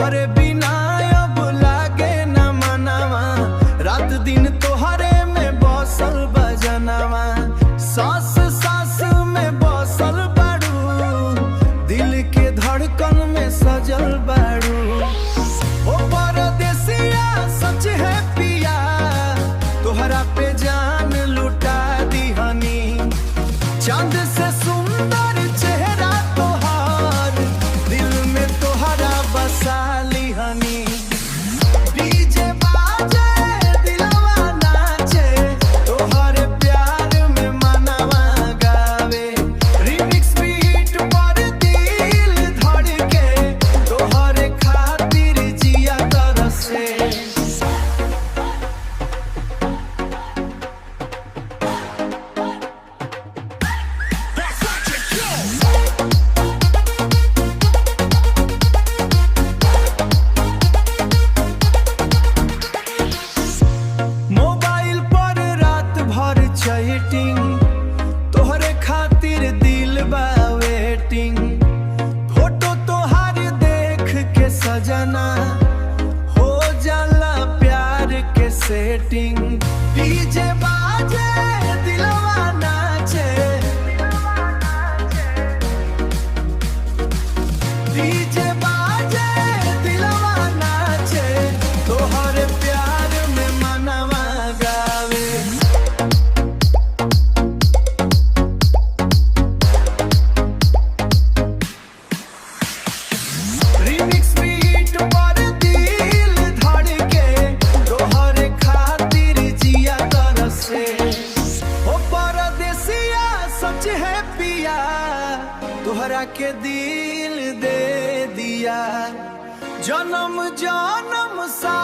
तोहरे बिना अब लागे न मनावा, रात दिन तोहरे में बसल बजनवा। सांस सांस में बसल बाड़ू, दिल के धड़कन में सजल बाड़ू। ओ परदेसिया सच है पिया, तोहरा पे जान लुटा दीहनी। चांद से सुंदर चेहरा तोहार, दिल में तोहरा बसा लीहनी। डीजे बाजे दिलवा नाचे, तोहरे प्यार में मनवा गावे। रिमिक्स बीट पर दिल धड़के, तोहरे खातिर जिया तरसे। मोबाइल पर रात भर चैटिंग, तोहरे खातिर दिल बा वेटिंग। फोटो तोहार देख के सजना, हो जाला प्यार के सेटिंग। डीजे बाजे दिलवा नाचे, डीजे बाजे दिलवा नाचे, तोहरे प्यार में मनवा गावे। रिमिक्स बीट पर दिल धड़के, तोहरे खातिर जिया तरसे। ओ परदेसिया सच है पिया, तोहरा के दिल दे दिया। जन्म जन्म सा